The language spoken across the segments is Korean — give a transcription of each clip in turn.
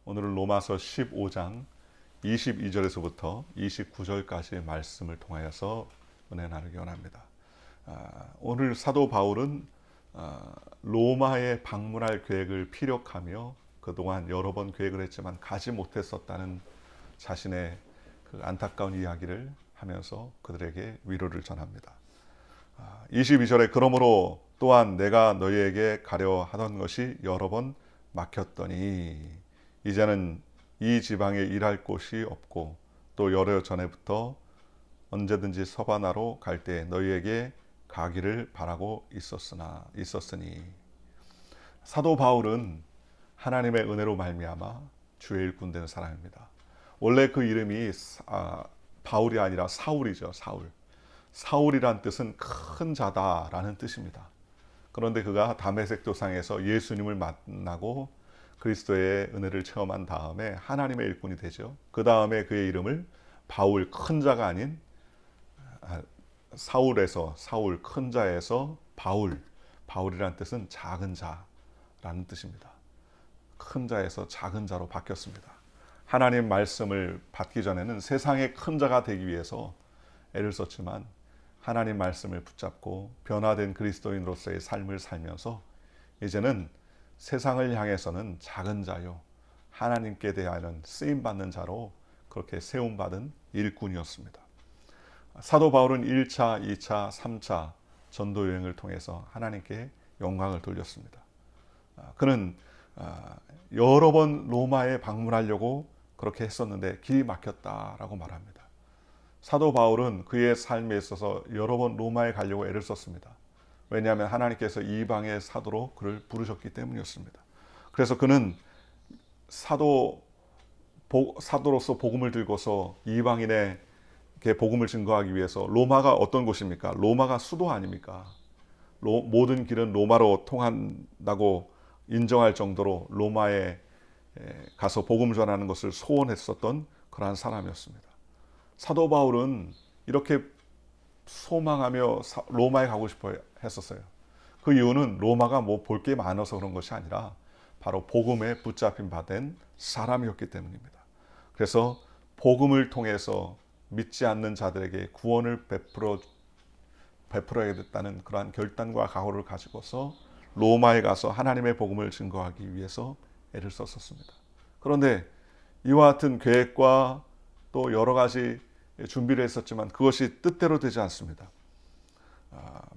오늘은 로마서 15장 22절에서부터 29절까지의 말씀을 통하여서 은혜 나누기 원합니다. 오늘 사도 바울은 로마에 방문할 계획을 피력하며 그동안 여러 번 계획을 했지만 가지 못했었다는 자신의 그 안타까운 이야기를 하면서 그들에게 위로를 전합니다. 22절에 그러므로 또한 내가 너희에게 가려 하던 것이 여러 번 막혔더니 이제는 이 지방에 일할 곳이 없고 또 여러 전에부터 언제든지 서바나로 갈 때 너희에게 가기를 바라고 있었으니 사도 바울은 하나님의 은혜로 말미암아 주의 일꾼 된 사람입니다. 원래 그 이름이 바울이 아니라 사울이죠. 사울이란 뜻은 큰 자다라는 뜻입니다. 그런데 그가 다메섹 도상에서 예수님을 만나고 그리스도의 은혜를 체험한 다음에 하나님의 일꾼이 되죠. 그 다음에 그의 이름을 바울, 큰 자가 아닌 사울 큰 자에서 바울이란 뜻은 작은 자라는 뜻입니다. 큰 자에서 작은 자로 바뀌었습니다. 하나님 말씀을 받기 전에는 세상의 큰 자가 되기 위해서 애를 썼지만 하나님 말씀을 붙잡고 변화된 그리스도인으로서의 삶을 살면서 이제는 세상을 향해서는 작은 자요 하나님께 대하여는 쓰임받는 자로 그렇게 세움받은 일꾼이었습니다. 사도 바울은 1차, 2차, 3차 전도 여행을 통해서 하나님께 영광을 돌렸습니다. 그는 여러 번 로마에 방문하려고 그렇게 했었는데 길이 막혔다라고 말합니다. 사도 바울은 그의 삶에 있어서 여러 번 로마에 가려고 애를 썼습니다. 왜냐하면 하나님께서 이방의 사도로 그를 부르셨기 때문이었습니다. 그래서 그는 사도로서 복음을 들고서 이방인에게 복음을 증거하기 위해서 로마가 어떤 곳입니까? 로마가 수도 아닙니까? 모든 길은 로마로 통한다고 인정할 정도로 로마에 가서 복음을 전하는 것을 소원했었던 그러한 사람이었습니다. 사도 바울은 이렇게 소망하며 로마에 가고 싶어 했었어요. 그 이유는 로마가 뭐 볼 게 많아서 그런 것이 아니라 바로 복음에 붙잡힌 바 된 사람이었기 때문입니다. 그래서 복음을 통해서 믿지 않는 자들에게 구원을 베풀어야겠다는 그러한 결단과 각오를 가지고서 로마에 가서 하나님의 복음을 증거하기 위해서 애를 썼었습니다. 그런데 이와 같은 계획과 또 여러 가지 준비를 했었지만 그것이 뜻대로 되지 않습니다.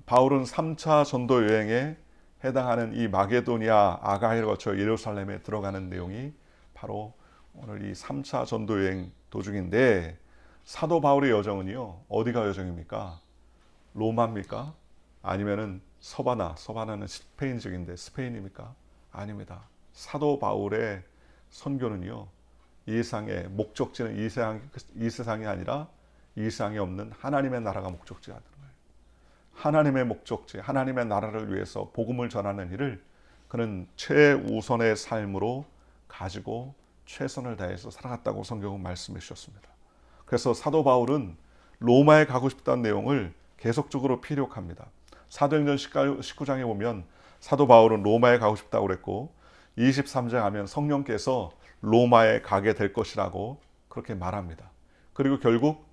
바울은 3차 전도 여행에 해당하는 이 마게도니아, 아가이를 거쳐 예루살렘에 들어가는 내용이 바로 오늘 이 3차 전도 여행 도중인데 사도 바울의 여정은요, 어디가 여정입니까? 로마입니까? 아니면은 서바나는 스페인적인데 스페인입니까? 아닙니다. 사도 바울의 선교는요, 이 세상의 목적지는 이 세상이 아니라 이 세상에 없는 하나님의 나라가 목적지가 되는 거예요. 하나님의 목적지, 하나님의 나라를 위해서 복음을 전하는 일을 그는 최우선의 삶으로 가지고 최선을 다해서 살아갔다고 성경은 말씀해 주셨습니다. 그래서 사도 바울은 로마에 가고 싶다는 내용을 계속적으로 피력합니다. 사도행전 19장에 보면 사도 바울은 로마에 가고 싶다고 그랬고 23장 하면 성령께서 로마에 가게 될 것이라고 그렇게 말합니다. 그리고 결국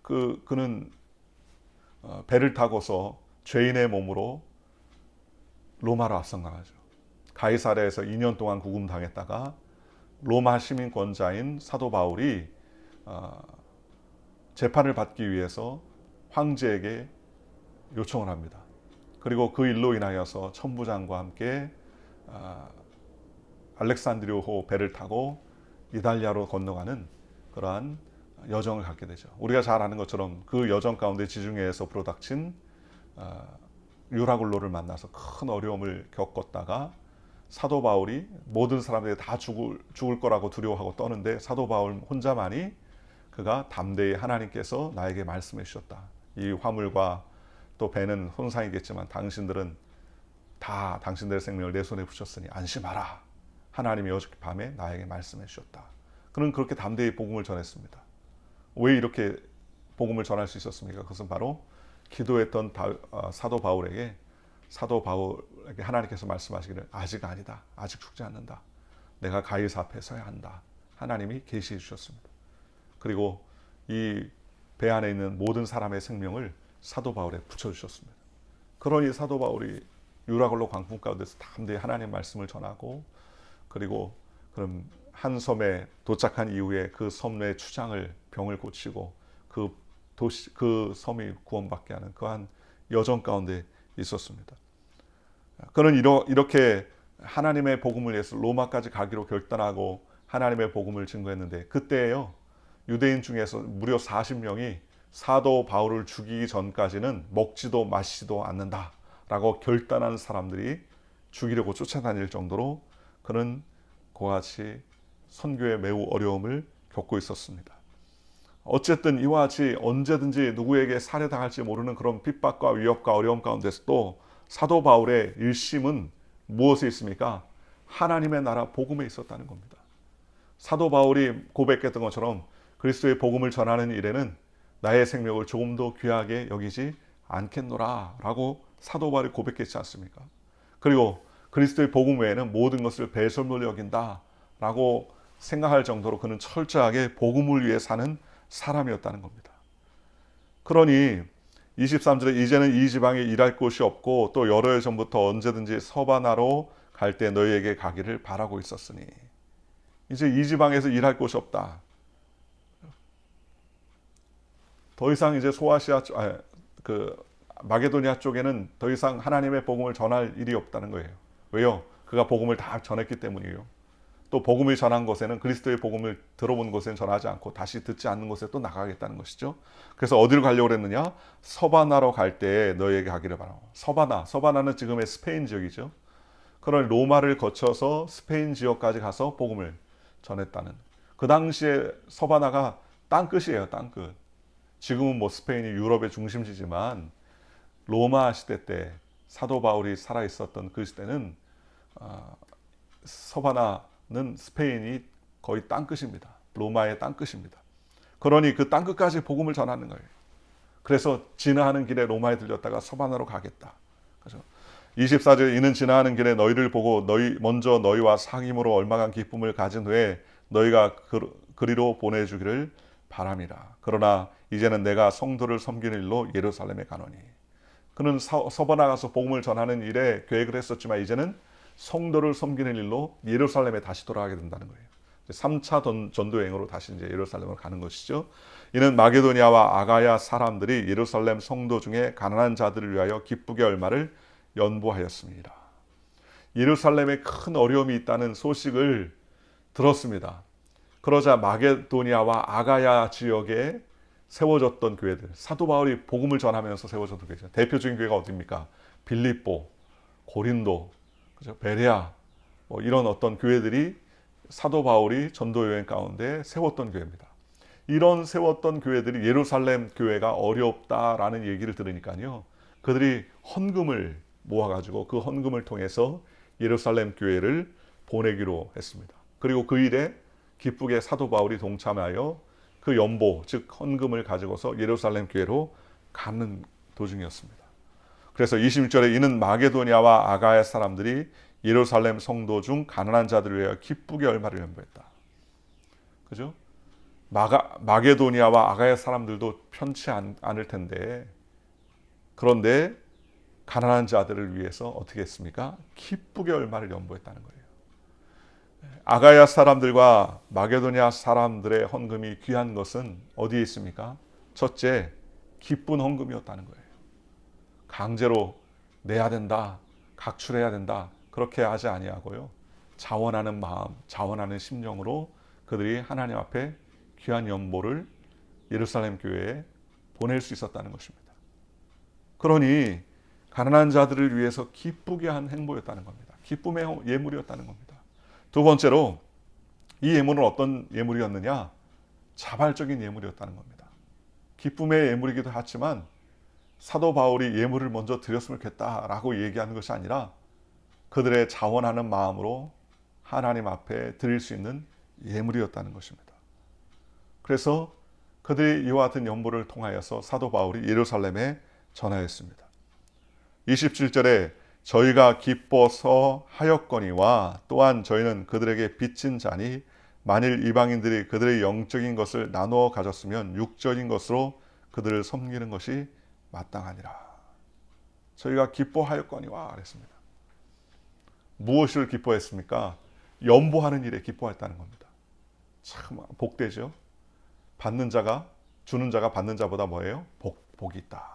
그는 배를 타고서 죄인의 몸으로 로마로 앞선가죠. 가이사랴에서 2년 동안 구금당했다가 로마 시민권자인 사도 바울이 재판을 받기 위해서 황제에게 요청을 합니다. 그리고 그 일로 인하여서 천부장과 함께 알렉산드리아호 배를 타고 이탈리아로 건너가는 그러한 여정을 갖게 되죠. 우리가 잘 아는 것처럼 그 여정 가운데 지중해에서 불어닥친 유라굴로를 만나서 큰 어려움을 겪었다가 사도 바울이 모든 사람들이 다 죽을 거라고 두려워하고 떠는데 사도 바울 혼자만이 그가 담대히 하나님께서 나에게 말씀해 주셨다. 이 화물과 또 배는 손상이겠지만 당신들은 다 당신들의 생명을 내 손에 붙였으니 안심하라. 하나님이 어젯밤에 나에게 말씀해 주셨다. 그는 그렇게 담대히 복음을 전했습니다. 왜 이렇게 복음을 전할 수 있었습니까? 그것은 바로 기도했던 사도 바울에게 하나님께서 말씀하시기를 아직 아니다. 아직 죽지 않는다. 내가 가이사 앞에 서야 한다. 하나님이 계시해 주셨습니다. 그리고 이 배 안에 있는 모든 사람의 생명을 사도 바울에 붙여주셨습니다. 그러니 사도 바울이 유라굴로 광풍 가운데서 담대히 하나님 말씀을 전하고, 그리고 그럼 한 섬에 도착한 이후에 그 섬의 추장을 병을 고치고 그 섬이 구원받게 하는 그한 여정 가운데 있었습니다. 그는 이렇게 하나님의 복음을 위해서 로마까지 가기로 결단하고 하나님의 복음을 증거했는데, 그때에요 유대인 중에서 무려 40명이 사도 바울을 죽이기 전까지는 먹지도 마시지도 않는다라고 결단한 사람들이 죽이려고 쫓아다닐 정도로 그는 그와 같이 선교에 매우 어려움을 겪고 있었습니다. 어쨌든 이와 같이 언제든지 누구에게 살해당할지 모르는 그런 핍박과 위협과 어려움 가운데서도 사도 바울의 일심은 무엇에 있습니까? 하나님의 나라 복음에 있었다는 겁니다. 사도 바울이 고백했던 것처럼 그리스도의 복음을 전하는 일에는 나의 생명을 조금 더 귀하게 여기지 않겠노라 라고 사도 바울이 고백했지 않습니까? 그리고 그리스도의 복음 외에는 모든 것을 배설물로 여긴다 라고 생각할 정도로 그는 철저하게 복음을 위해 사는 사람이었다는 겁니다. 그러니 23절에 이제는 이 지방에 일할 곳이 없고 또 여러 해 전부터 언제든지 서바나로 갈 때 너희에게 가기를 바라고 있었으니, 이제 이 지방에서 일할 곳이 없다. 더 이상 이제 마게도니아 쪽에는 더 이상 하나님의 복음을 전할 일이 없다는 거예요. 왜요? 그가 복음을 다 전했기 때문이에요. 또 복음을 전한 곳에는 그리스도의 복음을 들어본 곳에는 전하지 않고 다시 듣지 않는 곳에 또 나가겠다는 것이죠. 그래서 어디로 가려고 그랬느냐? 서바나로 갈 때 너희에게 가기를 바라고. 서바나는 지금의 스페인 지역이죠. 그런 로마를 거쳐서 스페인 지역까지 가서 복음을 전했다는. 그 당시에 서바나가 땅끝이에요. 땅끝. 지금은 뭐 스페인이 유럽의 중심지지만 로마 시대 때 사도 바울이 살아 있었던 그 시대는 서바나는 스페인이 거의 땅끝입니다. 로마의 땅끝입니다. 그러니 그 땅끝까지 복음을 전하는 거예요. 그래서 지나가는 길에 로마에 들렸다가 서바나로 가겠다. 그래서 24절 이는 지나가는 길에 너희를 보고 먼저 너희와 상임으로 얼마간 기쁨을 가진 후에 너희가 그리로 보내주기를 바람이라. 그러나 이제는 내가 성도를 섬기는 일로 예루살렘에 가노니. 그는 서바나 가서 복음을 전하는 일에 계획을 했었지만 이제는 성도를 섬기는 일로 예루살렘에 다시 돌아가게 된다는 거예요. 3차 전도 여행으로 다시 이제 예루살렘으로 가는 것이죠. 이는 마게도니아와 아가야 사람들이 예루살렘 성도 중에 가난한 자들을 위하여 기쁘게 얼마를 연보하였습니다. 예루살렘에 큰 어려움이 있다는 소식을 들었습니다. 그러자 마게도니아와 아가야 지역에 세워졌던 교회들, 사도 바울이 복음을 전하면서 세워졌던 교회죠. 대표적인 교회가 어디입니까? 빌립보, 고린도, 그죠? 베레아, 이런 어떤 교회들이 사도 바울이 전도 여행 가운데 세웠던 교회입니다. 이런 세웠던 교회들이 예루살렘 교회가 어렵다라는 얘기를 들으니까요, 그들이 헌금을 모아가지고 그 헌금을 통해서 예루살렘 교회를 보내기로 했습니다. 그리고 그 일에 기쁘게 사도 바울이 동참하여 그 연보, 즉 헌금을 가지고서 예루살렘 교회로 가는 도중이었습니다. 그래서 26절에 이는 마게도니아와 아가야 사람들이 예루살렘 성도 중 가난한 자들을 위하여 기쁘게 얼마를 연보했다. 그죠? 마게도니아와 아가야 사람들도 편치 않을 텐데, 그런데 가난한 자들을 위해서 어떻게 했습니까? 기쁘게 얼마를 연보했다는 거예요. 아가야 사람들과 마게도니아 사람들의 헌금이 귀한 것은 어디에 있습니까? 첫째, 기쁜 헌금이었다는 거예요. 강제로 내야 된다, 각출해야 된다, 그렇게 하지 아니하고요, 자원하는 마음, 자원하는 심령으로 그들이 하나님 앞에 귀한 연보를 예루살렘 교회에 보낼 수 있었다는 것입니다. 그러니 가난한 자들을 위해서 기쁘게 한 행보였다는 겁니다. 기쁨의 예물이었다는 겁니다. 두 번째로 이 예물은 어떤 예물이었느냐? 자발적인 예물이었다는 겁니다. 기쁨의 예물이기도 하지만 사도 바울이 예물을 먼저 드렸으면 좋겠다라고 얘기하는 것이 아니라 그들의 자원하는 마음으로 하나님 앞에 드릴 수 있는 예물이었다는 것입니다. 그래서 그들이 이와 같은 연보를 통하여서 사도 바울이 예루살렘에 전하였습니다. 27절에 저희가 기뻐서 하였거니와 또한 저희는 그들에게 빚진 자니 만일 이방인들이 그들의 영적인 것을 나누어 가졌으면 육적인 것으로 그들을 섬기는 것이 마땅하니라. 저희가 기뻐하였거니와 그랬습니다. 무엇을 기뻐했습니까? 연보하는 일에 기뻐했다는 겁니다. 참 복되죠. 받는 자가 주는 자가 받는 자보다 뭐예요? 복이 있다.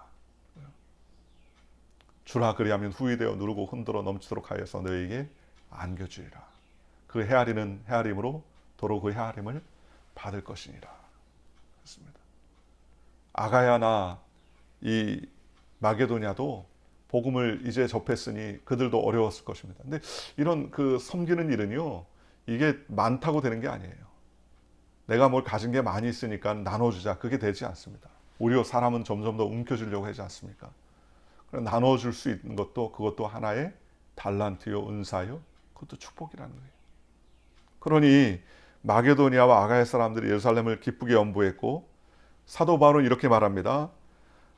주라 그리하면 후이되어 누르고 흔들어 넘치도록 하여서 너희에게 안겨주리라. 그 헤아리는 헤아림으로 도로 그 헤아림을 받을 것이니라. 그렇습니다. 아가야나 이 마게도냐도 복음을 이제 접했으니 그들도 어려웠을 것입니다. 근데 이런 그 섬기는 일은요, 이게 많다고 되는 게 아니에요. 내가 뭘 가진 게 많이 있으니까 나눠주자. 그게 되지 않습니다. 오히려 사람은 점점 더 움켜쥐려고 하지 않습니까? 나눠줄 수 있는 것도 그것도 하나의 달란트요, 은사요, 그것도 축복이라는 거예요. 그러니 마게도니아와 아가야 사람들이 예루살렘을 기쁘게 연보했고 사도 바울은 이렇게 말합니다.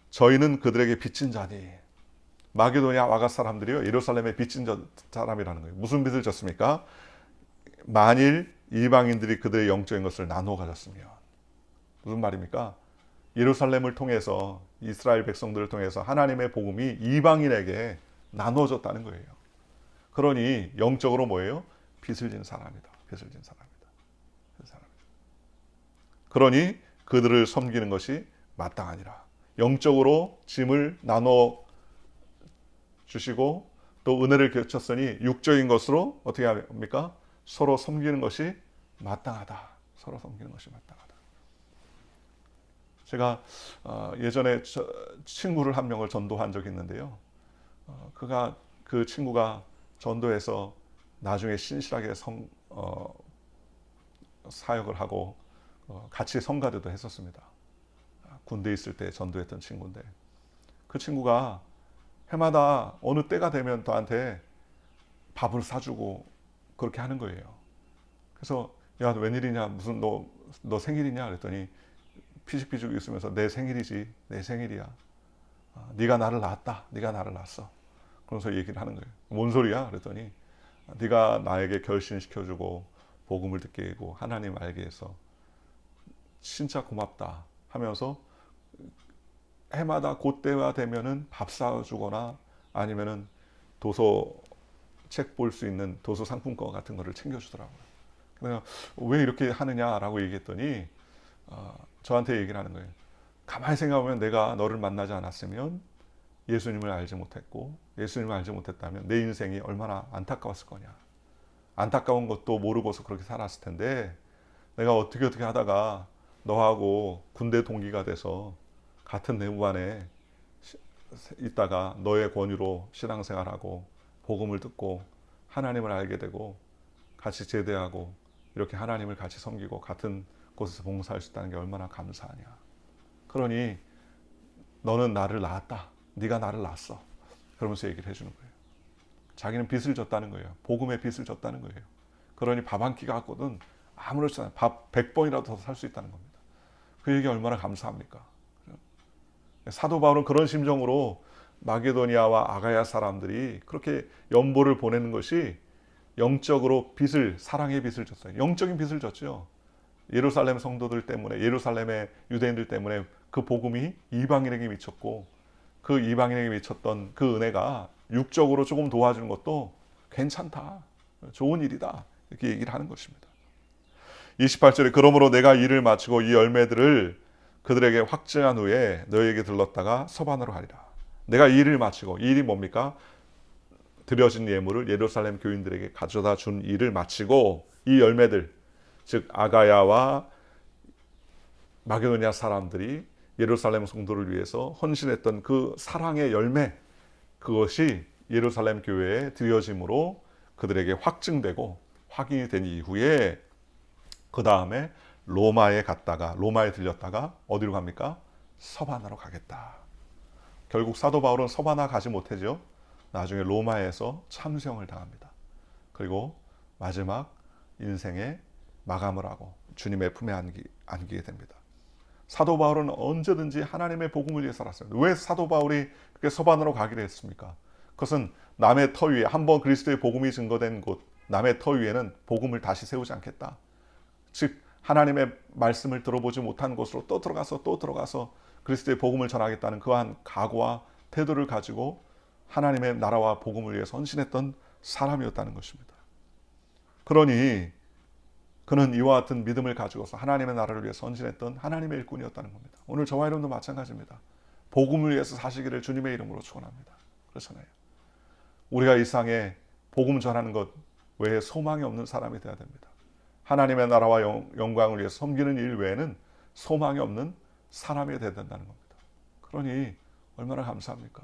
저희는 그들에게 빚진 자니. 마게도니아 아가 사람들이요 예루살렘에 빚진 사람이라는 거예요. 무슨 빚을 졌습니까? 만일 이방인들이 그들의 영적인 것을 나누어 가졌으면. 무슨 말입니까? 예루살렘을 통해서 이스라엘 백성들을 통해서 하나님의 복음이 이방인에게 나눠졌다는 거예요. 그러니 영적으로 뭐예요? 빚을 진 사람이다. 빚을 진 사람이다. 그러니 그들을 섬기는 것이 마땅하니라. 영적으로 짐을 나눠 주시고 또 은혜를 겹쳤으니 육적인 것으로 어떻게 합니까? 서로 섬기는 것이 마땅하다. 서로 섬기는 것이 마땅하다. 제가 예전에 친구를 한 명을 전도한 적이 있는데요. 그 친구가 전도해서 나중에 신실하게 사역을 하고 같이 성가대도 했었습니다. 군대에 있을 때 전도했던 친구인데 그 친구가 해마다 어느 때가 되면 저한테 밥을 사주고 그렇게 하는 거예요. 그래서 야, 웬일이냐, 무슨 너 생일이냐 그랬더니 피식피식 웃으면서 내 생일이지, 내 생일이야. 네가 나를 낳았다, 네가 나를 낳았어. 그러면서 얘기를 하는 거예요. 뭔 소리야? 그랬더니 네가 나에게 결신시켜주고 복음을 듣게 하고 하나님 알게 해서 진짜 고맙다 하면서 해마다 그때가 되면은 밥 사주거나 아니면은 도서 책 볼 수 있는 도서 상품권 같은 거를 챙겨주더라고요. 내가 왜 이렇게 하느냐라고 얘기했더니 저한테 얘기를 하는 거예요. 가만히 생각하면 내가 너를 만나지 않았으면 예수님을 알지 못했고 예수님을 알지 못했다면 내 인생이 얼마나 안타까웠을 거냐. 안타까운 것도 모르고서 그렇게 살았을 텐데 내가 어떻게 하다가 너하고 군대 동기가 돼서 같은 내무반에 있다가 너의 권유로 신앙생활하고 복음을 듣고 하나님을 알게 되고 같이 제대하고 이렇게 하나님을 같이 섬기고 같은 곳에서 봉사할 수 있다는 게 얼마나 감사하냐. 그러니 너는 나를 낳았다. 네가 나를 낳았어. 그러면서 얘기를 해주는 거예요. 자기는 빚을 졌다는 거예요. 복음의 빚을 졌다는 거예요. 그러니 밥 한 끼가 갖고는 아무렇지 않아요. 밥 100번이라도 더 살 수 있다는 겁니다. 그 얘기 얼마나 감사합니까? 사도 바울은 그런 심정으로 마게도니아와 아가야 사람들이 그렇게 연보를 보내는 것이 영적으로 사랑의 빚을 졌어요. 영적인 빚을 졌죠. 예루살렘 성도들 때문에, 예루살렘의 유대인들 때문에 그 복음이 이방인에게 미쳤고 그 이방인에게 미쳤던 그 은혜가 육적으로 조금 도와주는 것도 괜찮다. 좋은 일이다. 이렇게 얘기를 하는 것입니다. 28절에 그러므로 내가 일을 마치고 이 열매들을 그들에게 확증한 후에 너희에게 들렀다가 서반으로 가리라. 내가 이 일을 마치고, 이 일이 뭡니까? 드려진 예물을 예루살렘 교인들에게 가져다 준 일을 마치고 이 열매들, 즉 아가야와 마게도니아 사람들이 예루살렘 성도를 위해서 헌신했던 그 사랑의 열매, 그것이 예루살렘 교회에 드려짐으로 그들에게 확증되고 확인이 된 이후에 그 다음에 로마에 들렸다가 어디로 갑니까? 서바나로 가겠다. 결국 사도 바울은 서바나 가지 못하죠. 나중에 로마에서 참수형을 당합니다. 그리고 마지막 인생의 마감을 하고 주님의 품에 안기게 됩니다. 사도 바울은 언제든지 하나님의 복음을 위해 살았어요. 왜 사도 바울이 그렇게 서바나로 가기로 했습니까? 그것은 남의 터 위에 한번 그리스도의 복음이 증거된 곳 남의 터 위에는 복음을 다시 세우지 않겠다. 즉 하나님의 말씀을 들어보지 못한 곳으로 또 들어가서 그리스도의 복음을 전하겠다는 그러한 각오와 태도를 가지고 하나님의 나라와 복음을 위해 헌신했던 사람이었다는 것입니다. 그러니 그는 이와 같은 믿음을 가지고서 하나님의 나라를 위해 헌신했던 하나님의 일꾼이었다는 겁니다. 오늘 저와 여러분도 마찬가지입니다. 복음을 위해서 사시기를 주님의 이름으로 축원합니다. 그렇잖아요. 우리가 이 세상에 복음 전하는 것 외에 소망이 없는 사람이 되어야 됩니다. 하나님의 나라와 영광을 위해 섬기는 일 외에는 소망이 없는 사람이 되어야 된다는 겁니다. 그러니 얼마나 감사합니까?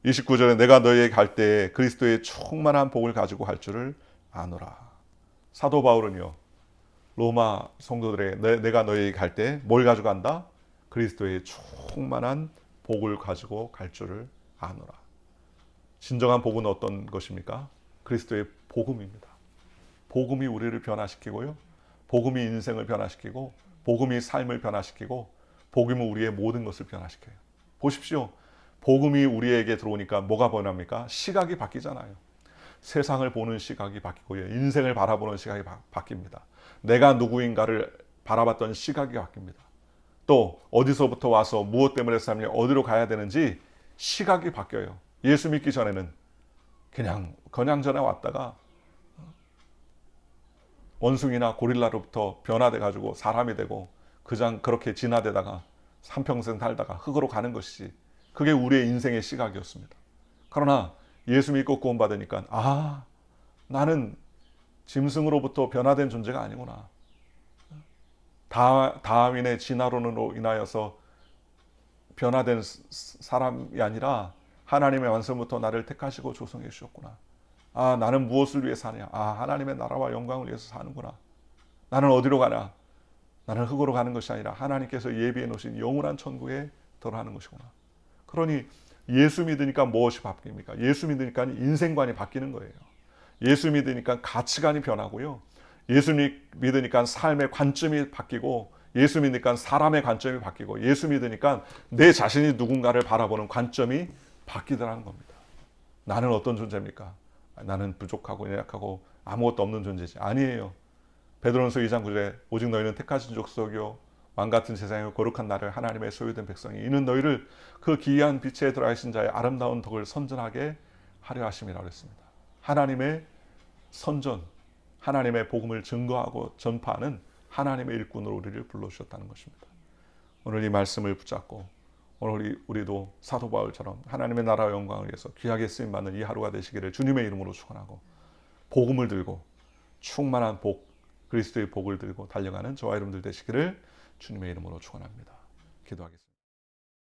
29절에 내가 너희에게 갈 때에 그리스도의 충만한 복을 가지고 갈 줄을 아노라. 사도 바울은요, 로마 성도들에게 내가 너희에게 갈 때 뭘 가져간다? 그리스도의 충만한 복을 가지고 갈 줄을 아노라. 진정한 복은 어떤 것입니까? 그리스도의 복음입니다. 복음이 우리를 변화시키고요. 복음이 인생을 변화시키고 복음이 삶을 변화시키고 복음은 우리의 모든 것을 변화시켜요. 보십시오. 복음이 우리에게 들어오니까 뭐가 변합니까? 시각이 바뀌잖아요. 세상을 보는 시각이 바뀌고요. 인생을 바라보는 시각이 바뀝니다. 내가 누구인가를 바라봤던 시각이 바뀝니다. 또 어디서부터 와서 무엇 때문에 삶이 어디로 가야 되는지 시각이 바뀌어요. 예수 믿기 전에는 그냥 전에 왔다가 원숭이나 고릴라로부터 변화돼 가지고 사람이 되고 그렇게 진화되다가 한평생 살다가 흙으로 가는 것이지, 그게 우리의 인생의 시각이었습니다. 그러나 예수 믿고 구원받으니까 나는 짐승으로부터 변화된 존재가 아니구나. 다윈의 진화론으로 인하여서 변화된 사람이 아니라 하나님의 완성부터 나를 택하시고 조성해 주셨구나. 나는 무엇을 위해 사냐? 하나님의 나라와 영광을 위해서 사는구나. 나는 어디로 가냐? 나는 흙으로 가는 것이 아니라 하나님께서 예비해 놓으신 영원한 천국에 들어가는 것이구나. 그러니 예수 믿으니까 무엇이 바뀝니까? 예수 믿으니까 인생관이 바뀌는 거예요. 예수 믿으니까 가치관이 변하고요. 예수 믿으니까 삶의 관점이 바뀌고, 예수 믿으니까 사람의 관점이 바뀌고, 예수 믿으니까 내 자신이 누군가를 바라보는 관점이 바뀌더라는 겁니다. 나는 어떤 존재입니까? 나는 부족하고 연약하고 아무것도 없는 존재지. 아니에요. 베드로전서 2장 9절에 오직 너희는 택하신 족속이요 왕같은 세상에 거룩한 나를 하나님의 소유된 백성이 이는 너희를 그 기이한 빛에 들어가신 자의 아름다운 덕을 선전하게 하려 하심이라고 했습니다. 하나님의 선전, 하나님의 복음을 증거하고 전파하는 하나님의 일꾼으로 우리를 불러주셨다는 것입니다. 오늘 이 말씀을 붙잡고 오늘 우리도 사도 바울처럼 하나님의 나라와 영광을 위해서 귀하게 쓰임받는 이 하루가 되시기를 주님의 이름으로 축원하고, 복음을 들고 충만한 복, 그리스도의 복을 들고 달려가는 저와 여러분들 되시기를 주님의 이름으로 축원합니다. 기도하겠습니다.